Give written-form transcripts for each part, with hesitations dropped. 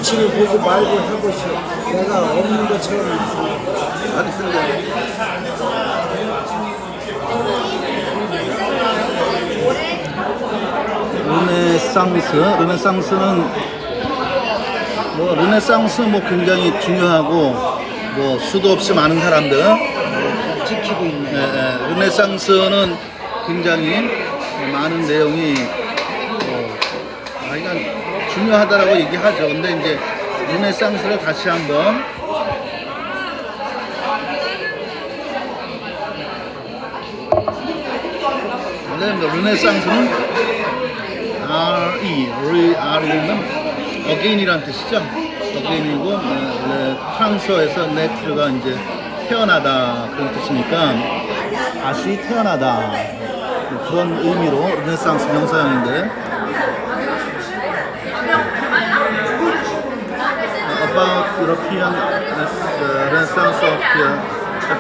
눈치를 보지 말고 해보시오. 내가 없는 것처럼 알겠습니다. 르네상스 뭐 굉장히 중요하고 뭐 수도 없이 많은 사람들 지키고 있네. 르네상스는 굉장히 많은 내용이 그러니까 중요하다라고 얘기하죠. 근데 이제 르네상스를 다시 한번 르네상스는 R는 again이라는 뜻이죠. again이고 프랑스어에서 naître가 이제 태어나다 그런 뜻이니까 다시 태어나다 그런 의미로 르네상스 명사형인데 about European Renaissance of the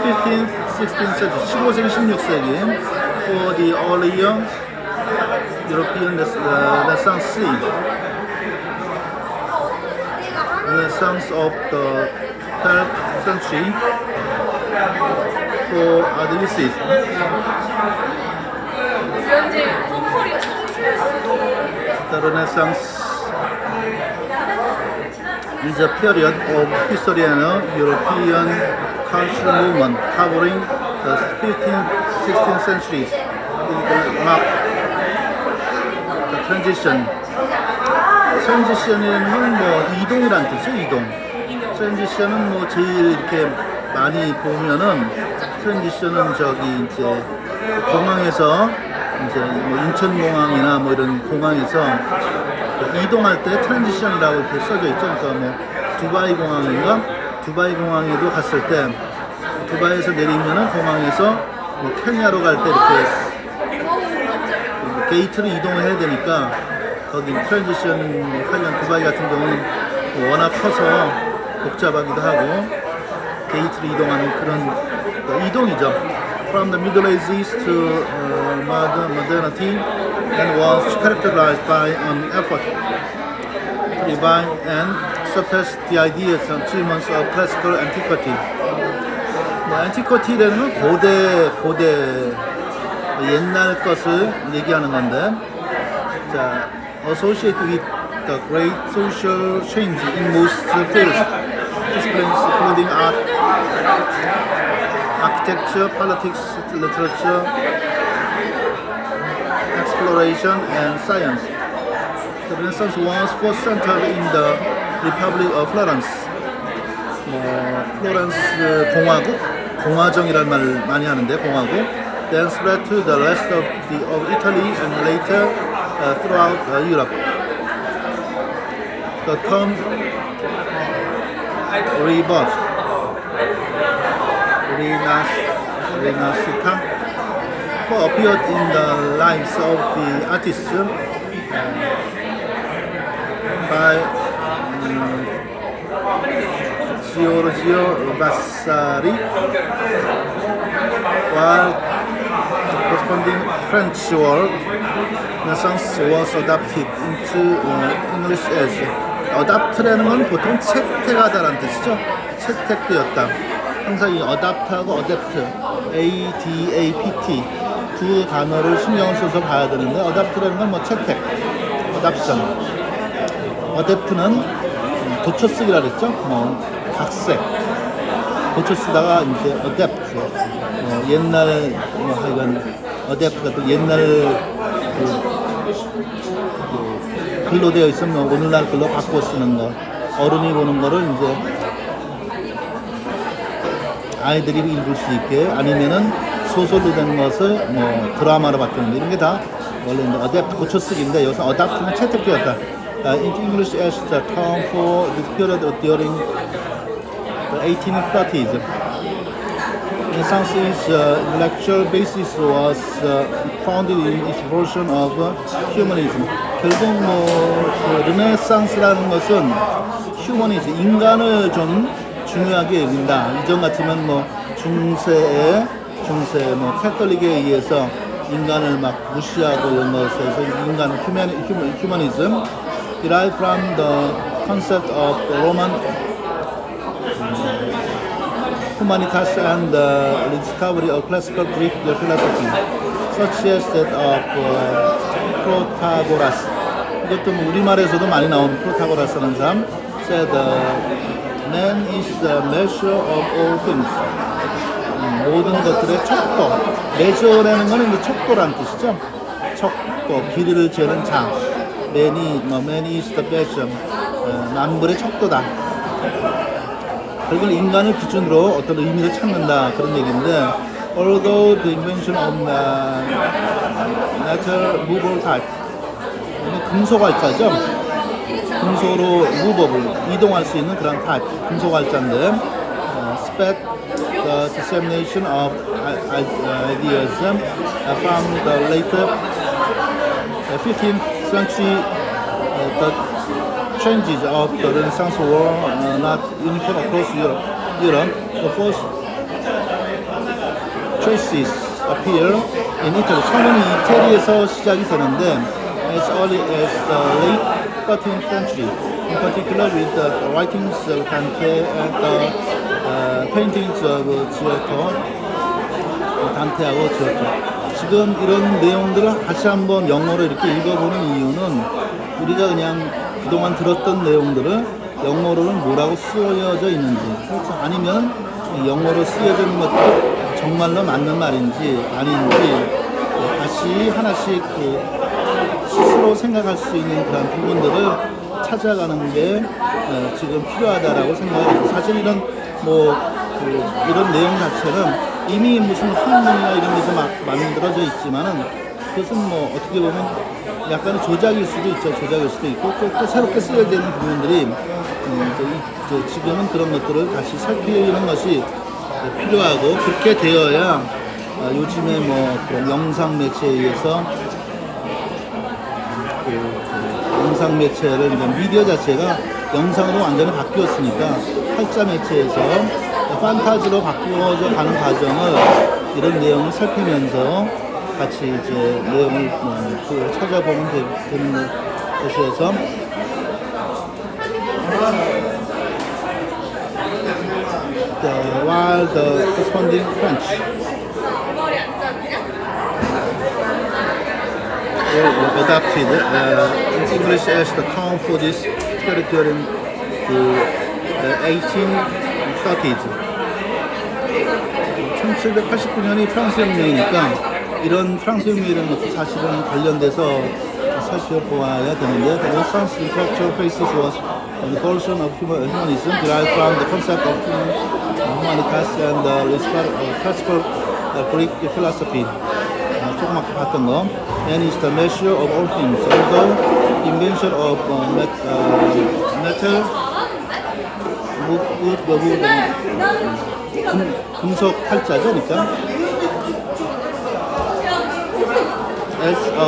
15th, 16th century 15세기, 16세기 for the earlier European Renaissance Renaissance of the 12th century for other uses. The Renaissance is a period of history and European cultural movement covering the 15th, 16th centuries. It marked the transition. 트랜지션은 뭐 이동이란 뜻이죠. 이동. 트랜지션은 뭐 제일 이렇게 많이 보면은 트랜지션은 저기 이제 공항에서 이제 뭐 인천공항이나 뭐 이런 공항에서 이동할 때 트랜지션이라고 이렇게 써져 있죠. 그러니까 뭐 두바이 공항인가 두바이 공항에도 갔을 때 두바이에서 내리면은 공항에서 뭐 케냐로 갈 때 이렇게 게이트를 이동을 해야 되니까 거기 트랜지션 관련 두바이 같은 경우는 워낙 커서 복잡하기도 하고 게이트를 이동하는 그런 이동이죠. From the Middle Ages to modernity and was characterized by an effort to revive and surpass the ideas and achievements of classical antiquity. antiquity라는 건 고대 옛날 것을 얘기하는 건데 자 associated with the great social change in most fields, disciplines including art, architecture, politics, literature, exploration, and science. The Renaissance was first centered in the Republic of Florence. 플로렌스 공화국, 공화정이라는 말 많이 하는데 공화국. Then spread to the rest of Italy and later throughout Europe. The term rebirth, Rinascita, appeared in the lives of the artists by Giorgio Vasari, while corresponding French word Renaissance was adapted into English as adapt라는 건 보통 채택하다라는 뜻이죠. 채택되었다. 항상 이 adapt하고 adapt, A-D-A-P-T 두 단어를 신경을 써서 봐야 되는데 adapt라는 건 뭐 채택, adaption. adapt는 고쳐쓰기라 그랬죠. 뭐 각색. 고쳐쓰다가 이제 adapt. 옛날 뭐 하여간 adapt가 또 옛날 글로 되어 있으면 오늘날 글로 바꿔 쓰는 거, 어른이 보는 거를 이제 아이들이 읽을 수 있게 아니면은 소설로 된 것을 뭐 드라마로 바꾸는 거 이런 게 다 원래 이제 adapt 고쳐쓰기인데 여기서 adapt는 채택되었다. In English as the term for this period during the 1830s. Renaissance's intellectual basis was founded in its version of humanism. 결국 뭐 르네상스라는 것은 휴머니즘, 인간을 좀 중요하게 여긴다. 이전 같으면 뭐 중세 뭐 캐톨릭에 의해서 인간을 막 무시하고 이런 것에서 인간 휴머니즘 derived from the concept of Roman humanitas and the discovery of classical Greek philosophy, such as that of Protagoras. 이것도 뭐 우리말에서도 많이 나오는 프로타고라스라는 사람 said man is the measure of all things. 모든 것들의 척도. measure라는 거는 이제 척도라는 뜻이죠. 척도, 길이를 재는 자. man is the measure. 만물의 척도다. 결국 인간을 기준으로 어떤 의미를 찾는다 그런 얘기인데, although the invention of metal movable type, 금속활자죠. 금속으로 movable, 이동할 수 있는 그런 타입, 금속활자인데, sped the dissemination of ideas from the later 15th century. The changes of the Renaissance were not uniform across Europe. The first traces appear in Italy. 처음에는 이태리에서 시작이 되는데, as early as the late 13th century, in particular with the writings of Dante and the paintings of Giotto, 단테하고 지오토. 지금 이런 내용들을 다시 한번 영어로 이렇게 읽어보는 이유는, 우리가 그냥 그동안 들었던 내용들을 영어로는 뭐라고 쓰여져 있는지, 아니면 영어로 쓰여져 있는 것도 정말로 맞는 말인지 아닌지 다시 하나씩 스스로 생각할 수 있는 그런 부분들을 찾아가는 게 지금 필요하다라고 생각해요. 사실 이런 이런 내용 자체는 이미 무슨 학문이나 이런 데서 막 만들어져 있지만은, 그것은 뭐 어떻게 보면 약간의 조작일 수도 있죠. 조작일 수도 있고 또 새롭게 쓰여야 되는 부분들이 지금은 그런 것들을 다시 살피는 것이 필요하고, 그렇게 되어야 요즘에 그런 영상 매체에 의해서 영상 매체를 미디어 자체가 영상으로 완전히 바뀌었으니까 활자 매체에서 판타지로 바꾸어져 가는 과정을 이런 내용을 살피면서 같이 이제 내용을 찾아보면 되는 것이어서, while the corresponding French were adapted in English as the term for this period during the 1830s. 1789년이 프랑스 혁명이니까 이런 프랑스 혁명이라는 것도 사실은 관련돼서 살펴보아야 되는데, the Renaissance intellectual basis was the evolution of humanism derived from the concept of humanitas and the classical Greek philosophy. 조금 아까 봤던 거, man is the measure of all things. Although the invention of metal 금속 활자죠, 그러니까. As a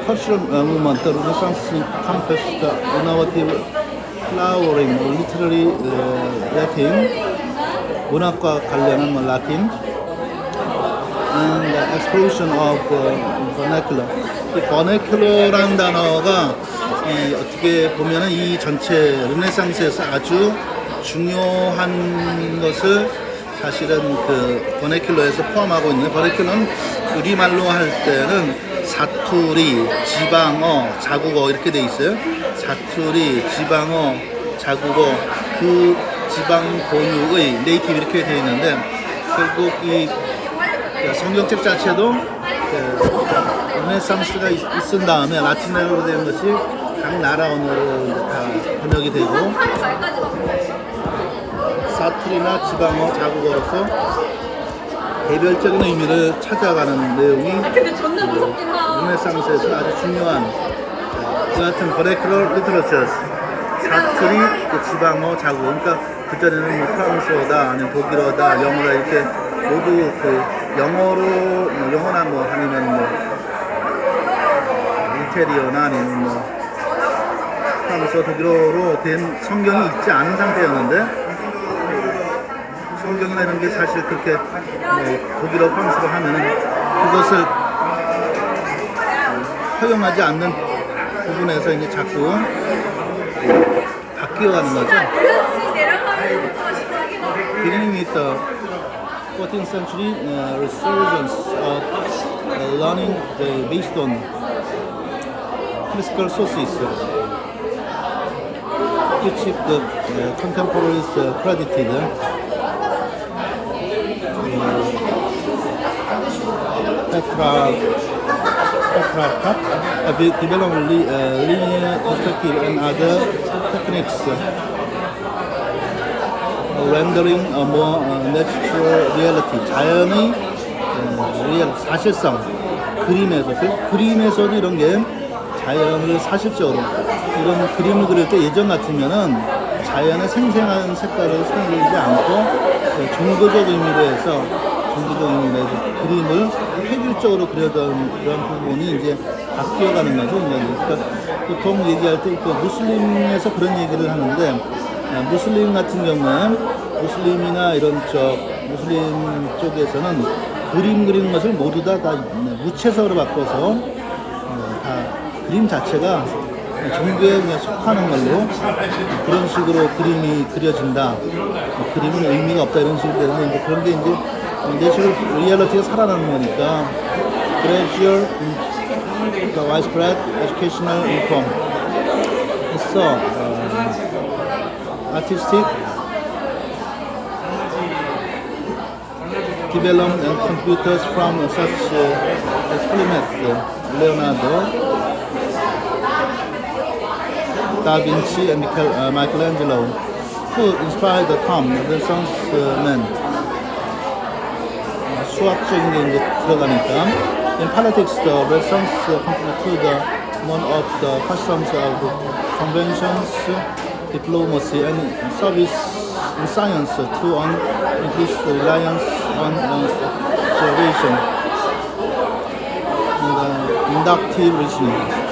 cultural movement, the Renaissance encompassed the innovative flowering, literary Latin, 문학과 관련한 라틴, and the explosion of vernacular. 이 vernacular라는 단어가 어떻게 보면은 이 전체 르네상스에서 아주 중요한 것을 사실은 그 버네큘러에서 포함하고 있는, 버네큘러는 우리말로 할 때는 사투리, 지방어, 자국어 이렇게 돼 있어요. 사투리, 지방어, 자국어, 그 지방 본유의 네이티브 이렇게 돼 있는데, 결국 이 성경책 자체도 르네상스가 있은 다음에 라틴어로 된 것이 각 나라 언어로 다 번역이 되고, 사투리나 지방어, 자국어로서 개별적인 의미를 찾아가는 내용이 르네상스에서 아주 중요한 여하튼 버네큘러 리터러처, 사투리, 지방어, 자국어, 그러니까 그전에는 프랑스어다, 아니면 독일어다, 영어다 이렇게 모두 그 영어로 영어나 아니면 이태리어나 아니면 프랑스어, 독일어로 된 성경이 있지 않은 상태였는데, 성경이나 이런 게 사실 그렇게 독일어, 프랑스어로 하면은 그것을 허용하지 않는 부분에서 이제 자꾸 바뀌어가는 거죠. Beginning with the 14th century resurgence of learning based on classical sources, which the contemporaries credited Petrarch developed linear perspective and other techniques, rendering a more natural reality. 자연의 사실성, 그림에서도 이런 게 자연을 사실적으로 이런 그림을 그릴 때 예전 같으면은 자연의 생생한 색깔을 사용하지 않고 종교적 의미로 해서 그림을 획일적으로 그려던 그런 부분이 이제 바뀌어가는 거죠. 그러니까 보통 얘기할 때 무슬림에서 그런 얘기를 하는데, 무슬림 같은 경우는 무슬림이나 이런 무슬림 쪽에서는 그림 그리는 것을 모두 다 무채색으로 바꿔서 다 그림 자체가 종교에 그냥 속하는 걸로 그런 식으로 그림이 그려진다. 그림은 의미가 없다 이런 식으로 되는데 이제 그런 게 이제 내추럴 리얼리티가 살아나는 거니까 gradual widespread educational reform. So artistic development and contributors from such experiments, Leonardo Da Vinci and Michelangelo, who inspired the term Renaissance man. 수학적인 게 이제 들어가니까. In politics, the Renaissance contributed to the one of the customs of conventions, diplomacy, and service in science to an increased reliance on observation. Inductive reasoning.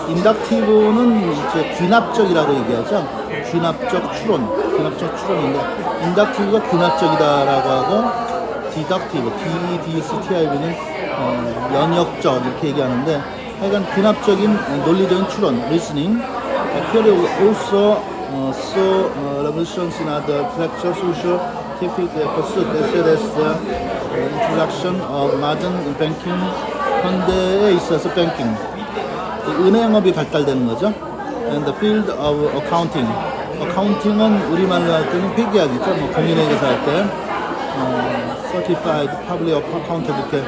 인덕티브는 이제 귀납적이라고 얘기하죠. 귀납적 추론인데, 인덕티브가 귀납적이다라고 하고, 디덕티브, DEDCTIV는 연역적 이렇게 얘기하는데, 하여간 귀납적인 논리적인 추론, reasoning. Theory also saw revolutions in other intellectual, social, scientific pursuits, as well as the introduction of modern banking. 현대에 있어서 banking. 은행업이 발달되는 거죠. And the field of accounting. accounting은 우리말로 할 때는 회계학이죠. 뭐 공인회계사 할 때 certified public accountant 이렇게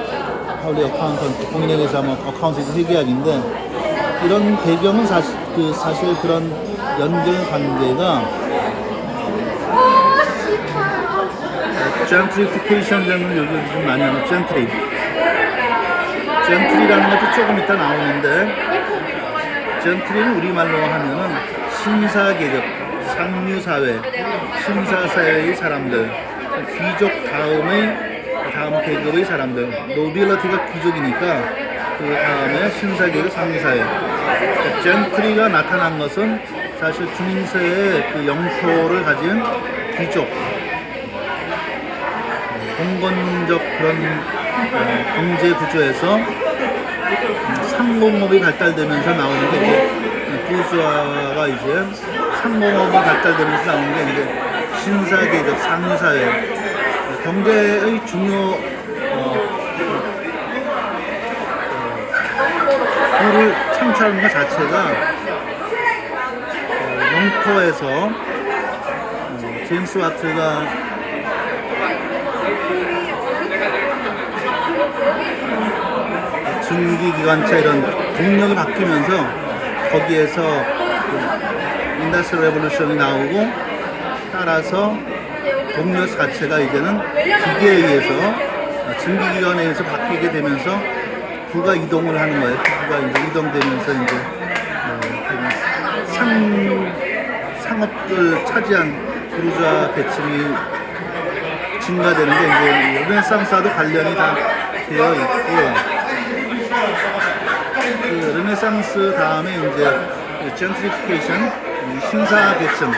public accountant 공인회계사 뭐 accounting 회계학인데 이런 배경은 사실 그런 연결 관계가 gentrification이라는 요즘 좀 많이 하는 gentri라는 것도 조금 이따 나오는데. 젠트리는 우리말로 하면은 신사계급, 상류사회, 신사사회의 사람들, 귀족 다음 계급의 사람들, 노빌리티가 귀족이니까 그 다음에 신사계급, 상류사회. 젠트리가 나타난 것은 사실 중세의 그 영토를 가진 귀족, 공건적 그런 경제 구조에서 상공업이 발달되면서 나오는 게 이제 부르주아가 이제 상공업이 발달되면서 나오는 게 이제 신사계급, 상류사회, 경제의 중요 부를 창출하는 것 자체가 영토에서 제임스 와트가 증기기관차 이런 동력이 바뀌면서 거기에서 인더스트리얼 레볼루션이 나오고 따라서 동력 자체가 이제는 기계에 의해서 증기기관에 의해서 바뀌게 되면서 부가 이동을 하는 거예요. 부가 이제 이동되면서 이제 상업을 차지한 부르주아 계층이 증가되는 게 이제 르네상스와도 관련이 다 되어 있고. 그 르네상스 다음에 이제 gentrification, 신사 계층,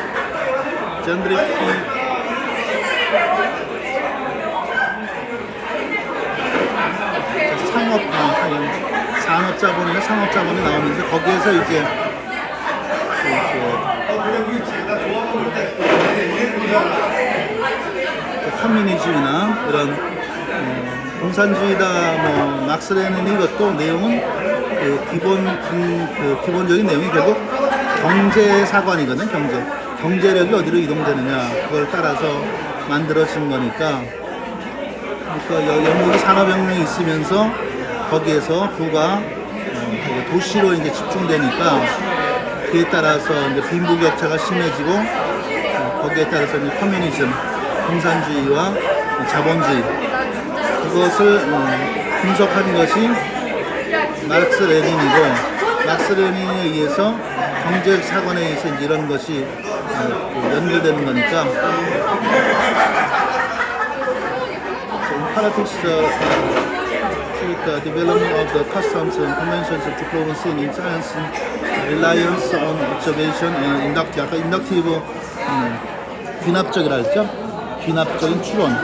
산업자본이나 상업자본이 나오면서 거기에서 이제 커뮤니즘이나 이런 공산주의다 뭐 막스 레닌 이것도 내용은 기본적인 내용이 결국 경제 사관이거든. 경제력이 어디로 이동되느냐 그걸 따라서 만들어진 거니까. 그러니까 영국이 산업혁명이 있으면서 거기에서 부가 도시로 이제 집중되니까 그에 따라서 이제 빈부격차가 심해지고 거기에 따라서 이제 커뮤니즘, 공산주의와 자본주의 그것을 분석한 것이 마르크스 레닌이고, 마르크스 레닌에 의해서 경제 사관에 의해서 이제 이런 것이 연결되는 거니까. Politics, the development of the customs and conventions of diplomacy in science, reliance on observation and inductive, 아까 inductive, 귀납적이라 했죠? 귀납적인 추론.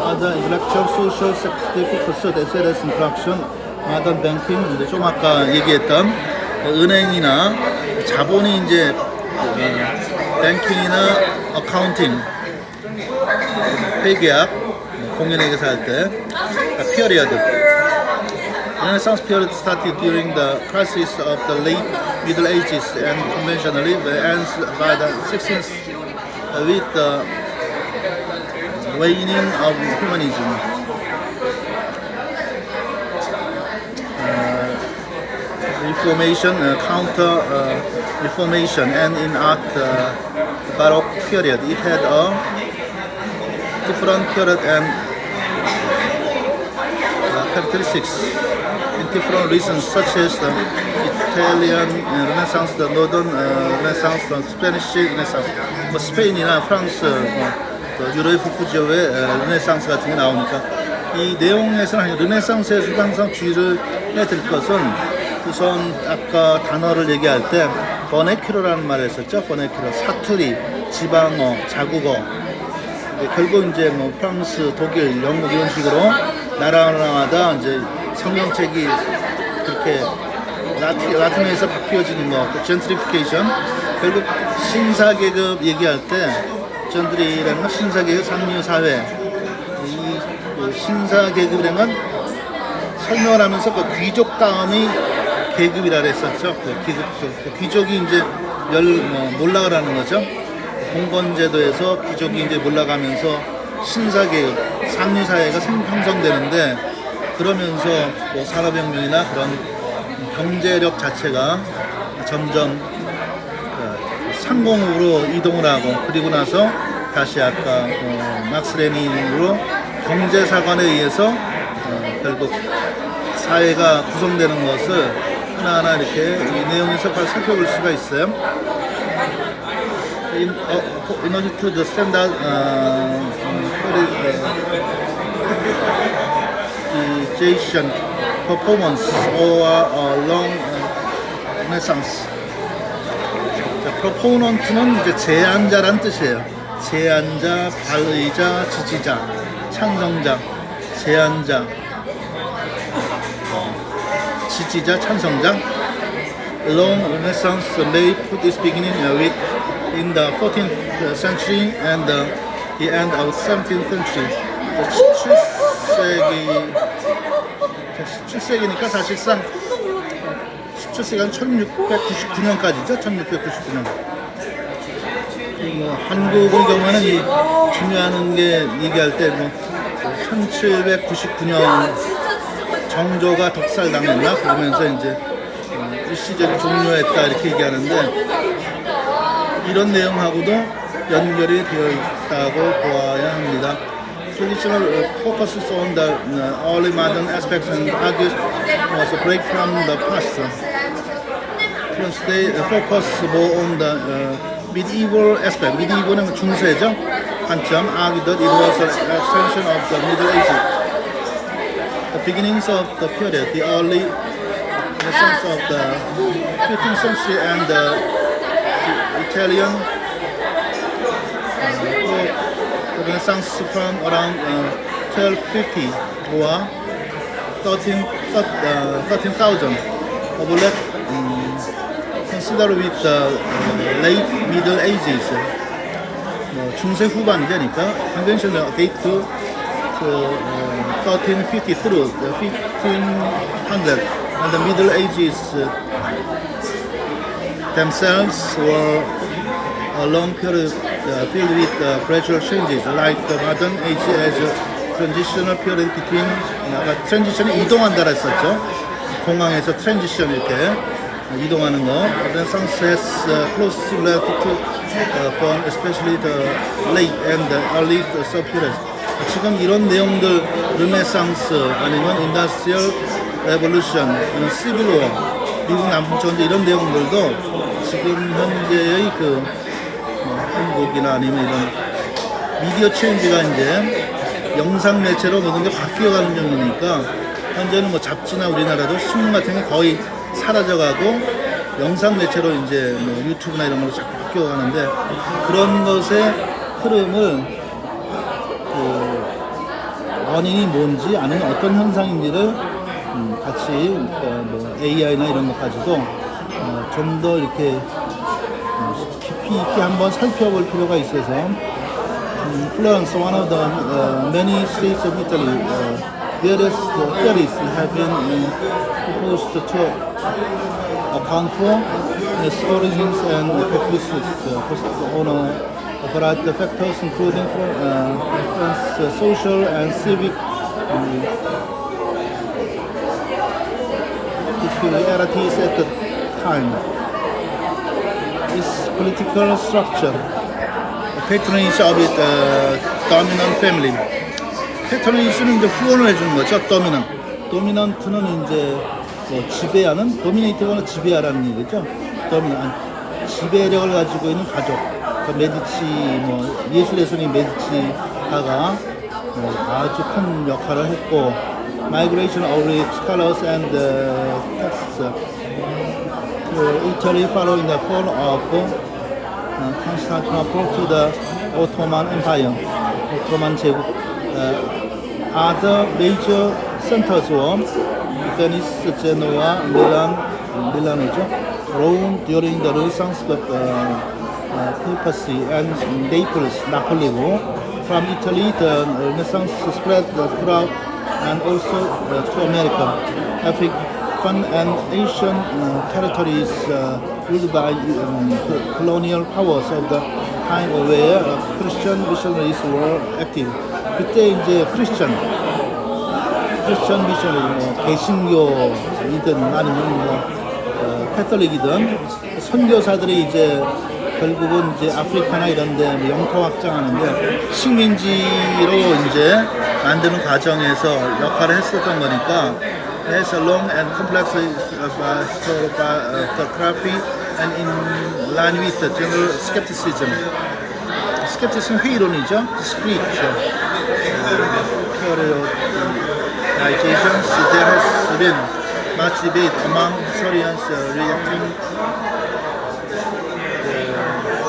Other intellectual, social, scientific pursuit, as well as interaction, modern banking, 이제 좀 아까 얘기했던 은행이나 자본이 이제 뱅킹이나 어카운팅, 회계학, 공인회계사 할 때, period. Renaissance period started during the crisis of the late Middle Ages and conventionally ends by the 16th with the waning of humanism. Reformation, counter Reformation, and in art, Baroque period. It had a different period and characteristics in different regions, such as the Italian Renaissance, the Northern Renaissance, the Spanish Renaissance. 뭐 스페인이나 프랑스, 유럽의 북부 지역의 르네상스 같은 게 나오니까 이 내용에서는 르네상스에서도 항상 주의를 해드릴 것은 우선 아까 단어를 얘기할 때 버네큐로라는 말을 했었죠. 버네큐로, 사투리, 지방어, 자국어. 결국 이제 뭐 프랑스, 독일, 영국 이런 식으로 나라마다 이제 성경책이 그렇게 라틴어에서 바뀌어지는 거, 또 젠트리피케이션. 결국 신사계급 얘기할 때 젠트리라는 건 신사계급 상류사회. 이 신사계급이라는 건 설명을 하면서 그 귀족 다음이 계급이라 그랬었죠. 귀족이 이제 몰락을 거죠. 공건제도에서 귀족이 이제 몰락하면서 신사계급, 상류사회가 형성되는데, 그러면서 뭐 산업혁명이나 그런 경제력 자체가 점점 상공으로 이동을 하고, 그리고 나서 다시 아까 막스 레닌으로 경제사관에 의해서 결국 사회가 구성되는 것을 하나하나 이렇게 이 내용에서 살펴볼 수가 있어요. In order to the standard performance or long renaissance. proponent는 이제 제안자란 뜻이에요. 제안자, 발의자, 지지자, 찬성자, 제안자, 지지자, 찬성자. Long Renaissance may put its beginning with in the 14th century and the end of 17th century. 17세기니까 사실상 17세기가 1699년까지죠. 1699년. 한국의 경우에는 이 중요한 게 얘기할 때 뭐 1799년 정조가 독살당했나 그러면서 이제 일시적으로 종료했다 이렇게 얘기하는데, 이런 내용하고도 연결이 되어 있다고 보아야 합니다. Traditional focuses on the early modern aspects and argues was a break from the past. They focus more on the medieval aspect. Medieval은 중세죠. 관점. Argue that it was an extension of the Middle Ages. The beginnings of the period, the early essence of the 15th century and the Italian Renaissance from around 1250 or 13,000 of late considered with the late Middle Ages. 중세 후반이니까 conventional date to 1350 through the 1500, and the Middle Ages themselves were a long period filled with gradual changes, like the modern age as a transitional period between transition이 이동한다라 했었죠. 공항에서 transition 이렇게 이동하는 거. Renaissance has closely related to especially the late and the early sub-periods. 지금 이런 내용들, 르네상스 아니면 인더스트리얼 레볼루션, 시빌 워, 미국 남북전쟁 이런 내용들도 지금 현재의 그 한국이나 아니면 이런 미디어 체인지가 이제 영상 매체로 모든 게 바뀌어가는 중이니까 현재는 뭐 잡지나 우리나라도 신문 같은 게 거의 사라져가고 영상 매체로 이제 뭐 유튜브나 이런 걸로 자꾸 바뀌어가는데 그런 것의 흐름을 원인이 뭔지 아니면 어떤 현상인지를 같이 뭐 AI나 이런 것 가지고 좀 더 이렇게 깊이 있게 한번 살펴볼 필요가 있어서 Florence, one of the many states of Italy, various theories have been proposed to account for its origins and characteristics on a variety of factors, including social and civic peculiarities at the time. Its political structure, patronage of its dominant family. 패트로니스는 이제 후원을 해주는 거죠. 도미넌트는 이제 뭐 지배하는, 도미네이터가 지배하라는 얘기죠. 지배력을 가지고 있는 가족. 메디치, 뭐 예술에서는 메디치가가 아주 큰 역할을 했고, migration of rich scholars and texts to Italy following the fall of Constantinople to the Ottoman Empire, Ottoman 제국. Other major centers were Venice, Genoa, Milano죠, Rome during the Renaissance, papacy, and Naples, Napoli고. From Italy, the Renaissance spread throughout and also to America. African and Asian territories ruled by colonial powers of the time where Christian missionaries were active. 그때 이제 크리스천 미셔너리, 뭐 개신교이든 아니면 뭐 캐톨릭이든 선교사들이 이제 결국은 이제 아프리카나 이런데 뭐 영토 확장하는데 식민지로 이제 만드는 과정에서 역할을 했었던 거니까 has a long and complex historiography and in line with the general skepticism. skepticism 회의론이죠. discrete theorizations. There has been much debate among historians regarding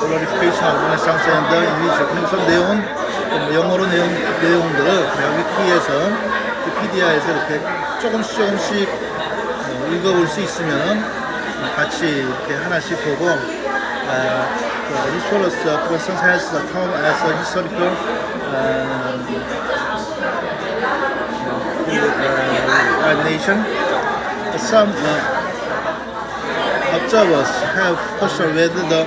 glorification of Renaissance and the English. 그래서 내용, 영어로 내용들을 위키에서, 위키피디아에서 이렇게 조금씩 읽어볼 수 있으면 같이 이렇게 하나씩 보고, Nicholas Preston has come as a historical nation. Some observers have questioned whether the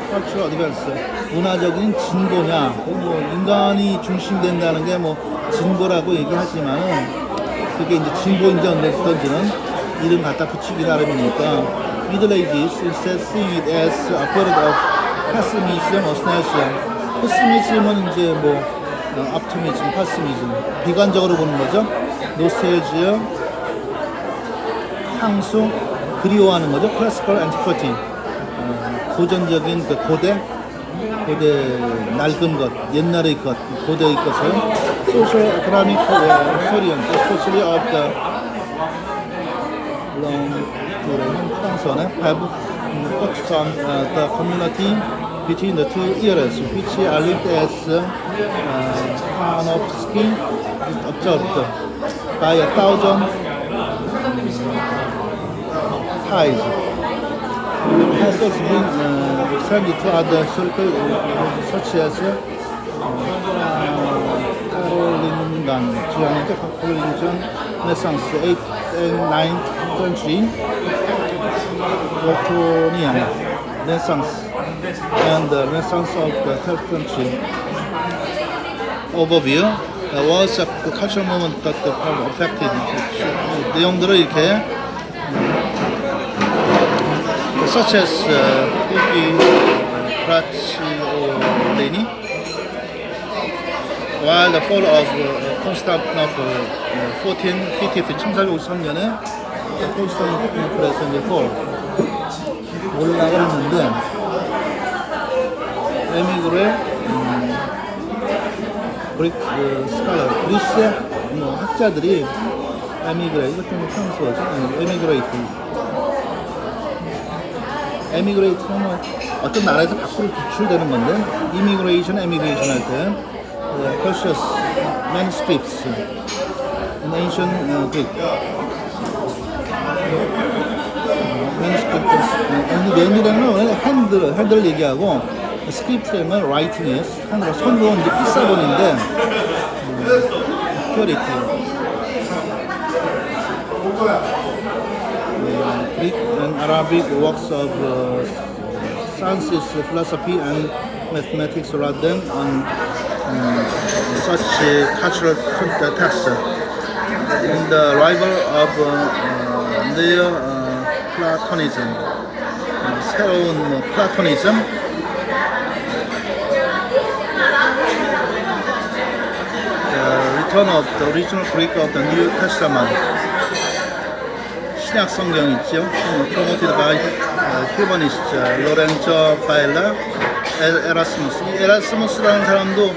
cultural advance, 문화적인 진보냐, 뭐 인간이 중심된다는 게 뭐 진보라고 얘기하지만은 그게 이제 진보인지 어떤지는 이름 갖다 붙이기 나름이니까. Middle Ages instead seeing it as a period of pessimism or stagnation. pessimism은 이제 뭐 optimism, pessimism 비관적으로 보는 거죠. nostalgia, 향수, 그리워하는 거죠. classical antiquity, 고전적인 그 고대 낡은 것, 옛날의 것, 고대의 것을. social economic historians, especially of the long have focused on the community between the two eras, which are lived as Panofsky observed. by 1,000 ties. Has also been extended to other historical such as Carolingian, Renaissance, 8th and 9th century, Waltonian Renaissance, and the Renaissance of the 12th century. Overview. Was a cultural movement that affected 내용들을 이렇게 such as Bracciolini, while the fall of Constantinople 1450 1453년에 콘스탄티노플에서 이제 fall 올라가 했는데 에미그레 스칼라 그리스의 학자들이 에미그레 이것 때문에 프랑스어죠. 에미그레이트는 어떤 나라에서 밖으로 구출되는 건데 이미그레이션, 에미그레이션 할 때 precious manuscripts in ancient Greek manuscripts 핸드를 얘기하고 스크립트는 writing이에요. 한국어 손으로 이제 필사본인데 purity Greek and Arabic works of sciences, philosophy and mathematics rather than on such cultural texts. In the rival of Neo-Platonism, 새로운 플라토니즘, return of the original Greek of the New Testament. 신약 성경 있죠. promoted by humanist 로렌조 바일라, 에라스무스. 이 에라스무스라는 사람도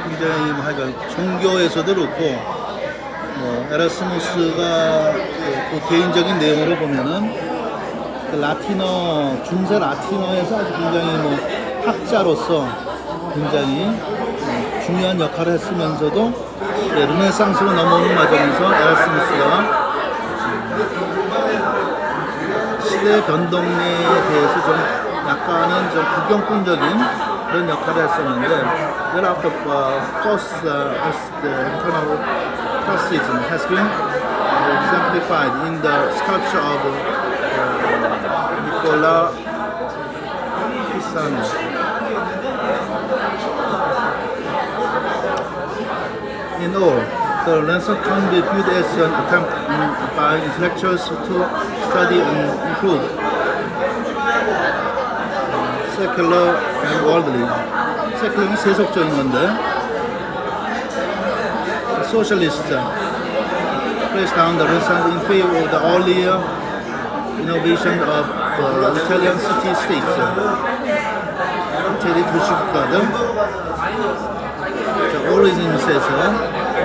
굉장히 종교에서도 그렇고 에라스무스가 그 개인적인 내용으로 보면은 그 라틴어 중세 라틴어에서 아주 굉장히 학자로서 굉장히 중요한 역할을 했으면서도 르네상스로 넘어오는 과정에서 에라스무스가 시대 변동에 대해서 좀 약간은 좀 구경꾼적인 그런 역할을 했었는데 thereafter first as the internal classicism has been exemplified in the sculpture of Nicola Pisano. In all, the Renaissance can be viewed as an attempt by intellectuals to study and improve secular and worldly. secular은 세속적인 건데, socialists placed down the Renaissance in favor of the earlier innovation of Italian city-states. 이태리 도시국가들. The origins에서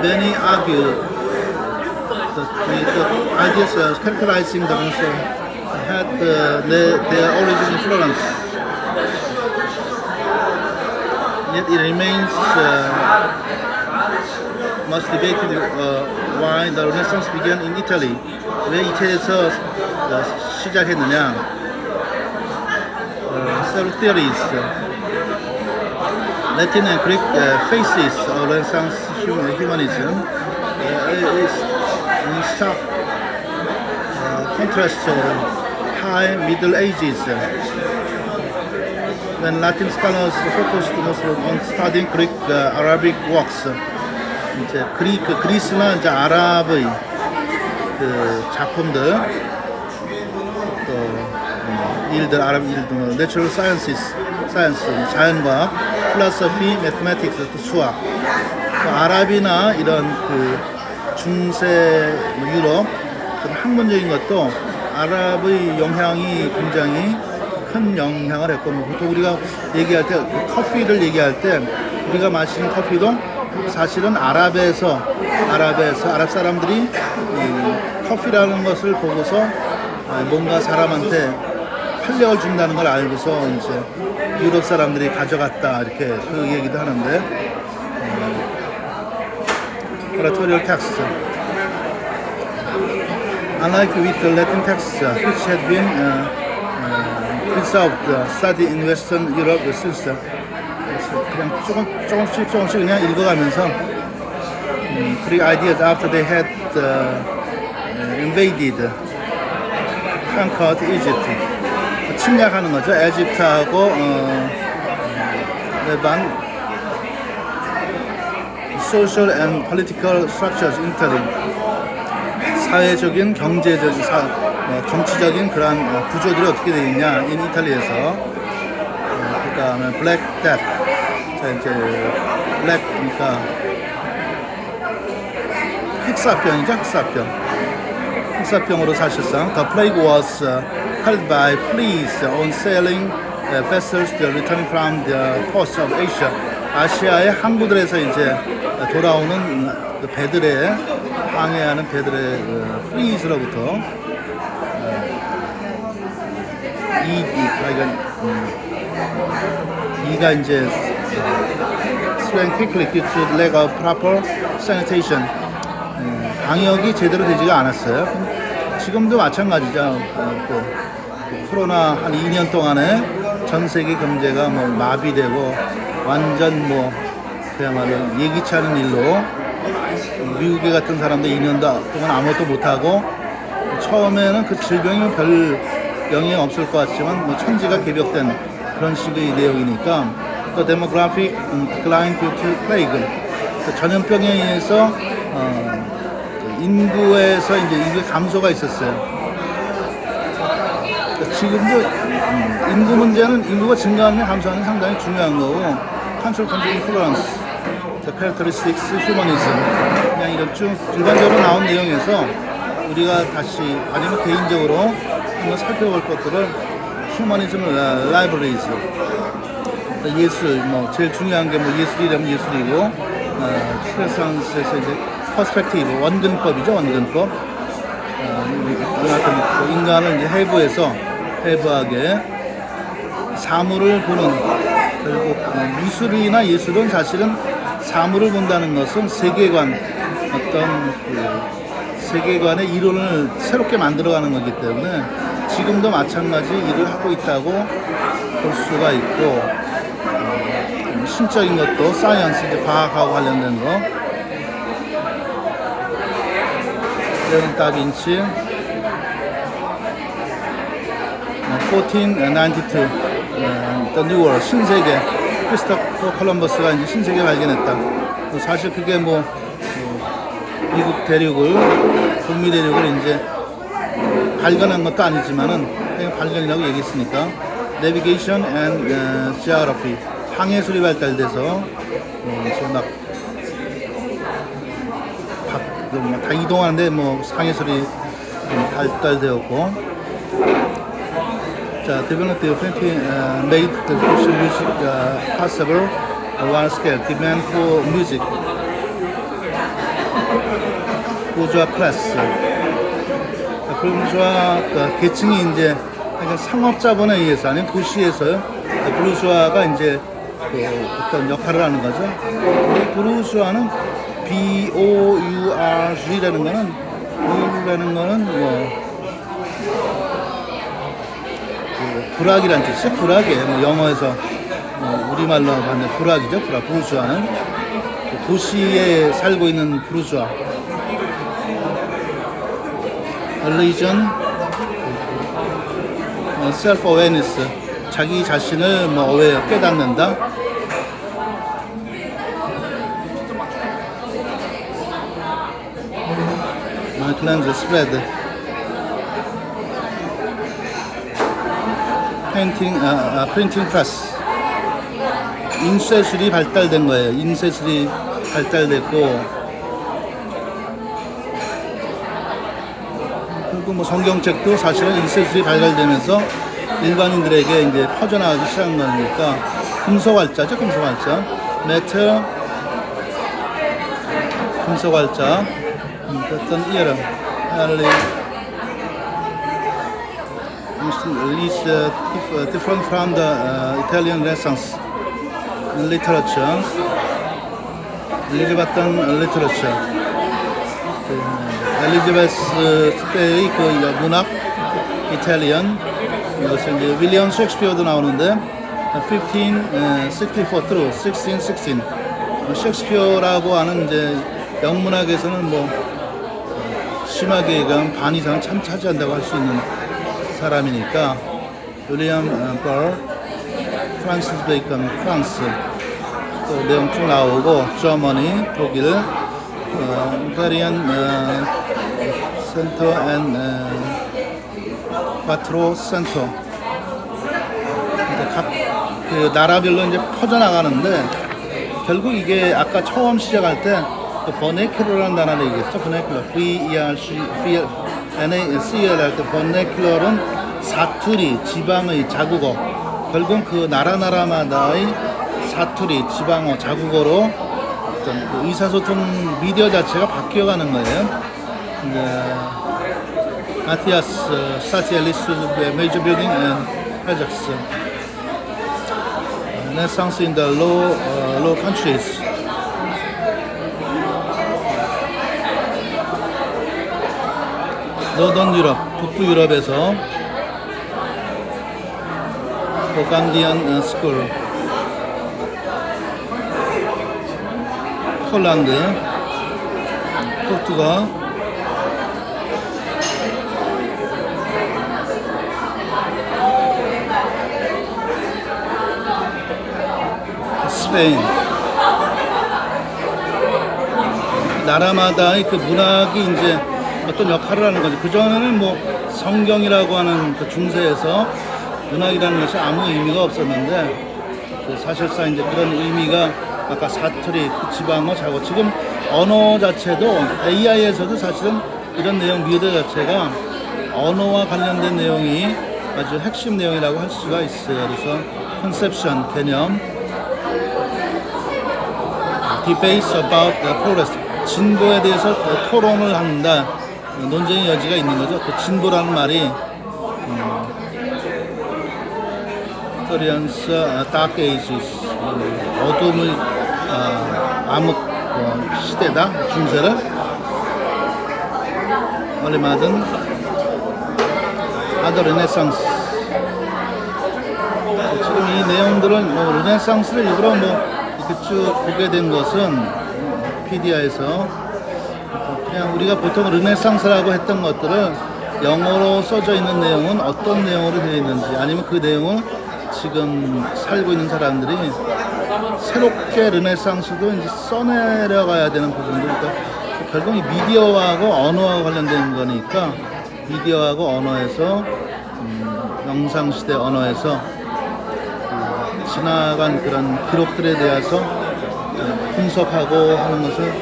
many argue that the ideas characterizing the Renaissance had their origin in Florence. Yet it remains much debated why the Renaissance began in Italy. 왜 이태리에서 시작했느냐? Several theories. Latin and Greek faces of Renaissance humanism is in stark contrast to High Middle Ages, when Latin scholars focused mostly on studying Greek Arabic works. 이제 그리스나 이제 아랍의 그 작품들, 또 일들, 아랍 일들, Natural Sciences, 자연과학, Philosophy, Mathematics, 또 수학. 아랍이나 이런 그 중세 유럽 그런 학문적인 것도 아랍의 영향이 굉장히 큰 영향을 했고, 보통 우리가 얘기할 때 커피를 얘기할 때 우리가 마시는 커피도 사실은 아랍 사람들이 커피라는 것을 보고서 뭔가 사람한테 활력을 준다는 걸 알고서 이제 유럽 사람들이 가져갔다 이렇게 그 얘기도 하는데. Oratorial text. unlike with the Latin texts, which had been preserved, studied in Western Europe since 그냥 조금씩 그냥 읽어가면서 Greek ideas after they had invaded, conquered Egypt. 침략하는 거죠. 에집트하고 레반 social and political structures in Italy. 사회적인, 경제적인, 정치적인 그러한 구조들이 어떻게 되어 있냐, 인 이탈리에서. 그 다음에 Black Death. 자, 이제 Black, 그러니까 흑사병이죠, 흑사병. 흑사병으로 사실상 The plague was held by fleas on sailing vessels returning from the coast of Asia. 아시아의 항구들에서 이제 돌아오는 그 배들의 항해하는 배들의 fleas로부터 이가 이제 spread quickly due to the lack of proper sanitation. 방역이 제대로 되지가 않았어요. 지금도 마찬가지죠. 또 코로나 한 2년 동안에 전 세계 경제가 뭐 마비되고 완전 뭐 그야말로 예기치 않은 일로 미국에 같은 사람도 2년 동안 아무것도 못하고 처음에는 그 질병이 별 영향이 없을 것 같지만 뭐 천지가 개벽된 그런 식의 내용이니까 또 demographic decline due to plague, 전염병에 의해서 인구에서 이제 인구의 감소가 있었어요. 지금도 인구 문제는 인구가 증가하는 감소하는 상당히 중요한 거고, control influence, the characteristics, humanism, 그냥 이런 쭉 일반적으로 나온 내용에서 우리가 다시 아니면 개인적으로 한번 살펴볼 것들을 humanism libraries, 예술, 뭐 제일 중요한 게 뭐 예술이라면 예술이고, 스레상스에서 이제 퍼스펙티브, 원근법이죠, 원근법. 인간을 이제 해부하게 사물을 보는, 결국 미술이나 예술은 사실은 사물을 본다는 것은 세계관, 어떤 세계관의 이론을 새롭게 만들어가는 거기 때문에 지금도 마찬가지 일을 하고 있다고 볼 수가 있고, 신적인 것도 사이언스, 이제 과학하고 관련된 거, 레온 다빈치, 1492, The New World, 신세계, 크리스토퍼 콜럼버스가 이제 신세계 발견했다. 사실 그게 뭐 미국 대륙을, 북미 대륙을 이제 발견한 것도 아니지만은 그냥 발견이라고 얘기했으니까. Navigation and Geography, 항해술이 발달돼서 지금 다 이동하는데 뭐 항해술이 발달되었고. 자, developed differently made the social music possible on one scale. Demand for music. 부르주아 클래스. 부르주아 계층이 이제 상업자본에 의해서 아니면 도시에서요. 부르주아가 이제 어떤 역할을 하는 거죠. 부르주아는 B-O-U-R-G라는 거는 뭐 부락이란 뜻이죠. 부락이에요. 뭐 영어에서 우리말로 하는 부락이죠. 부락. 부르주아는 도시에 살고 있는 부르주아. Religion, self-awareness, 자기 자신을 뭐 깨닫는다. Cleanse, spread. Painting, printing press. 인쇄술이 발달된 거예요. 인쇄술이 발달됐고, 그리고 뭐 성경책도 사실은 인쇄술이 발달되면서 일반인들에게 이제 퍼져나가기 시작한 거니까. 금속활자죠, 금속활자. 메탈, 금속활자. 어떤 era, early, is different from the Italian Renaissance literature, Elizabethan literature. 엘리자베스 때의 그 문학 이탈리안, 여기서 이제 윌리엄 셰익스피어도 나오는데 1564 through 1616 셰익스피어라고 하는 이제 영문학에서는 뭐 심하게 얘기하면 반 이상은 참 차지한다고 할 수 있는 사람이니까 윌리엄 버, 프란시스 베이컨 프랑스 또 내용 쭉 나오고 저머니 독일 이탈리안 센터 앤 과트로 센터 각 그 나라별로 이제 퍼져나가는데 결국 이게 아까 처음 시작할 때 버네큘러라는 단어를 얘기했죠. 버네큘러, V-E-R-C-N-A-C-L 할 때 버네큘러는 사투리, 지방의 자국어. 결국 그 나라마다의 사투리, 지방어, 자국어로 어떤 그 의사소통 미디어 자체가 바뀌어가는 거예요. 마티아스 사티엘리스 메이저 빌딩 앤 프로젝트스 Renaissance in the Low Countries. 노던 유럽, 북부 유럽에서 보간디안 스쿨, 폴란드, 포르투갈, 스페인. 나라마다의 그 문학이 이제 어떤 역할을 하는 거죠. 그전에는 뭐 성경이라고 하는 그 중세에서 문학이라는 것이 아무 의미가 없었는데 그 사실상 이제 그런 의미가 아까 사투리, 그 지방어, 자고 지금 언어 자체도 AI에서도 사실은 이런 내용 미디어 자체가 언어와 관련된 내용이 아주 핵심 내용이라고 할 수가 있어요. 그래서 컨셉션, 개념, debates about the progress, 진보에 대해서 토론을 한다. 논쟁의 여지가 있는 거죠. 그 진보라는 말이 Historians Dark Ages, 어둠의 암흑 시대다. 중세를 원래 말은 아더 르네상스. 지금 이 내용들은 뭐 르네상스를 일부러 뭐 이렇게 쭉 보게 된 것은 피디아에서 그냥 우리가 보통 르네상스라고 했던 것들을 영어로 써져 있는 내용은 어떤 내용으로 되어 있는지 아니면 그 내용을 지금 살고 있는 사람들이 새롭게 르네상스도 이제 써내려가야 되는 부분들이니까 결국 이 미디어하고 언어와 관련된 거니까 미디어하고 언어에서 영상시대 언어에서 지나간 그런 기록들에 대해서 분석하고 하는 것을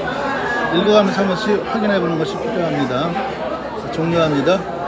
읽어가면서 한 번씩 확인해 보는 것이 필요합니다. 종료합니다.